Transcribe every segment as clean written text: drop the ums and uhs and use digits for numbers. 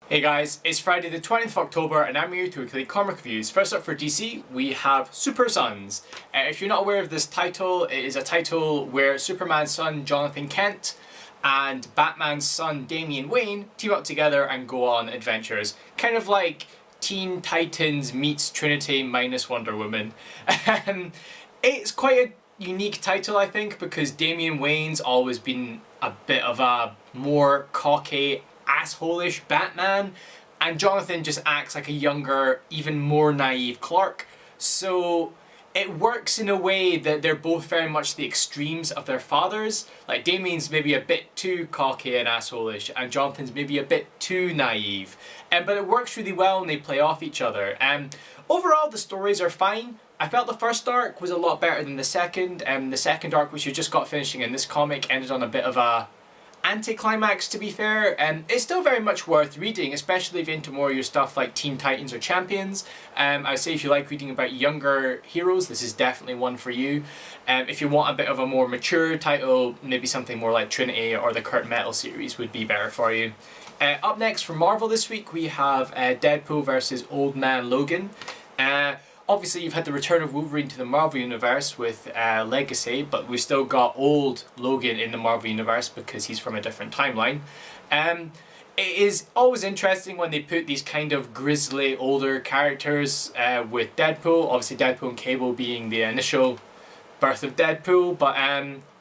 Hey guys, it's Friday the 20th of October and I'm here to weekly comic reviews. First up for DC, we have Super Sons. If you're not aware of this title, it is a title where Superman's son Jonathan Kent and Batman's son Damian Wayne team up together and go on adventures. Kind of like Teen Titans meets Trinity minus Wonder Woman. It's quite a unique title, I think, because Damian Wayne's always been a bit of a more cocky, asshole-ish Batman, and Jonathan just acts like a younger, even more naive Clark. So it works in a way that they're both very much the extremes of their fathers. Like Damien's maybe a bit too cocky and asshole-ish, and Jonathan's maybe a bit too naive. But it works really well and they play off each other. Overall, the stories are fine. I felt the first arc was a lot better than the second. The second arc, which you just got finishing in this comic, ended on a bit of a anticlimax, to be fair. It's still very much worth reading, especially if you're into more of your stuff like Teen Titans or Champions. I'd say if you like reading about younger heroes, this is definitely one for you. If you want a bit of a more mature title, maybe something more like Trinity or the Kurt Metal series would be better for you. Up next for Marvel this week, we have Deadpool versus Old Man Logan. Obviously, you've had the return of Wolverine to the Marvel Universe with Legacy, but we've still got old Logan in the Marvel Universe because he's from a different timeline. It is always interesting when they put these kind of grisly older characters with Deadpool. Obviously, Deadpool and Cable being the initial birth of Deadpool, but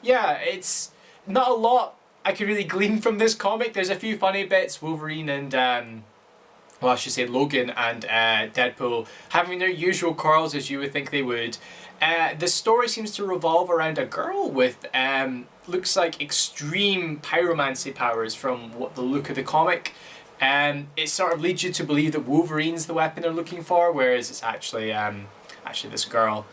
yeah, it's not a lot I can really glean from this comic. There's a few funny bits. Wolverine and well, I should say Logan and Deadpool having their usual quarrels as you would think they would. The story seems to revolve around a girl with looks like extreme pyromancy powers from what the look of the comic. It sort of leads you to believe that Wolverine's the weapon they're looking for, whereas it's actually this girl.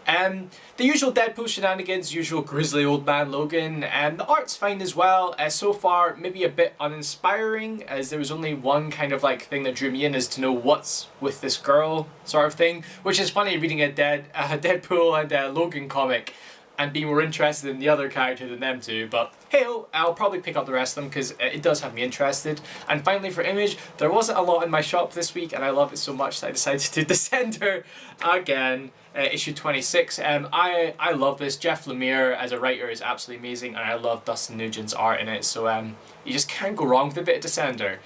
The usual Deadpool shenanigans, usual grisly Old Man Logan, and the art's fine as well. So far, maybe a bit uninspiring, as there was only one kind of like thing that drew me in as to know what's with this girl sort of thing, which is funny reading a Deadpool and Logan comic and being more interested in the other character than them two, but hey, I'll probably pick up the rest of them because it does have me interested. And finally for Image, there wasn't a lot in my shop this week and I love it so much that I decided to Descender again, issue 26. I love this. Jeff Lemire as a writer is absolutely amazing and I love Dustin Nugent's art in it, so you just can't go wrong with a bit of Descender.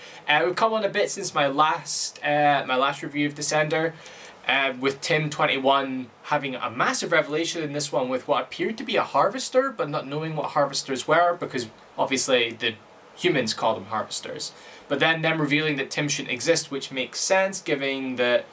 We've come on a bit since my last review of Descender. With Tim21 having a massive revelation in this one with what appeared to be a harvester, but not knowing what harvesters were, because obviously the humans call them harvesters. But then them revealing that Tim shouldn't exist, which makes sense, given that,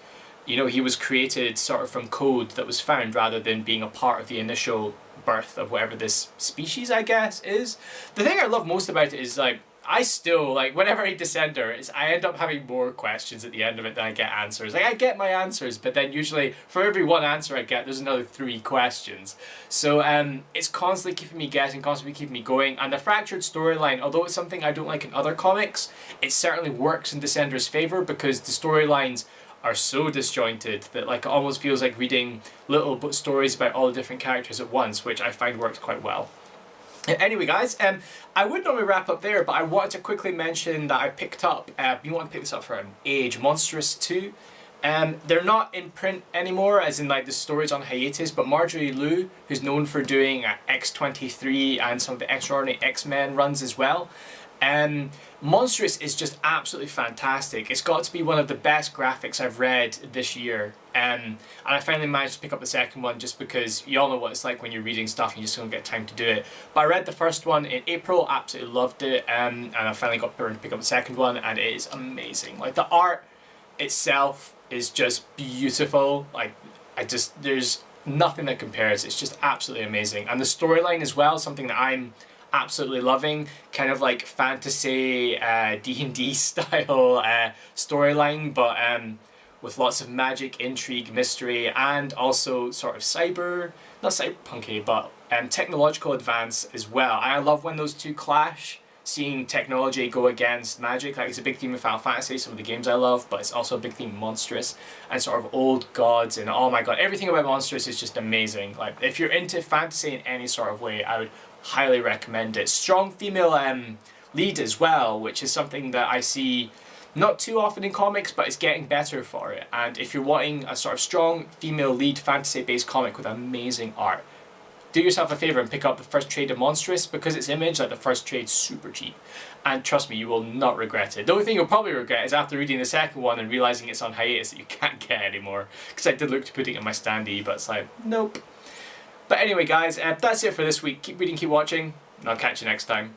you know, he was created sort of from code that was found rather than being a part of the initial birth of whatever this species, I guess, is. The thing I love most about it is, like, I still, like, whenever I Descender, I end up having more questions at the end of it than I get answers. Like, I get my answers, but then usually, for every one answer I get, there's another 3 questions. So, it's constantly keeping me guessing, constantly keeping me going, and the fractured storyline, although it's something I don't like in other comics, it certainly works in Descender's favour, because the storylines are so disjointed that, like, it almost feels like reading little stories about all the different characters at once, which I find works quite well. Anyway guys, I would normally wrap up there, but I wanted to quickly mention that I picked up, you want to pick this up for age, Monsteress 2. They're not in print anymore, as in like the story's on hiatus, but Marjorie Liu, who's known for doing X-23 and some of the Extraordinary X-Men runs as well, Monstrous is just absolutely fantastic. It's got to be one of the best graphics I've read this year. And I finally managed to pick up the second one just because you all know what it's like when you're reading stuff and you just don't get time to do it. But I read the first one in April, absolutely loved it, and I finally got to pick up the second one and it is amazing. Like, the art itself is just beautiful. Like, there's nothing that compares. It's just absolutely amazing. And the storyline as well, something that I'm absolutely loving, kind of like fantasy D&D style storyline, but with lots of magic, intrigue, mystery, and also sort of not cyberpunky, but technological advance as well. And I love when those two clash, seeing technology go against magic. Like, it's a big theme of Final Fantasy, some of the games I love, but it's also a big theme of Monstress and sort of old gods, and oh my god, everything about Monstress is just amazing. Like, if you're into fantasy in any sort of way, I would highly recommend it. Strong female lead as well, which is something that I see Not too often in comics, but it's getting better for it. And if you're wanting a sort of strong female lead fantasy-based comic with amazing art, do yourself a favour and pick up the first trade of Monsteress, because it's Image, like the first trade's super cheap. And trust me, you will not regret it. The only thing you'll probably regret is after reading the second one and realising it's on hiatus that you can't get anymore. Because I did look to putting it in my standee, but it's like, nope. But anyway guys, that's it for this week. Keep reading, keep watching, and I'll catch you next time.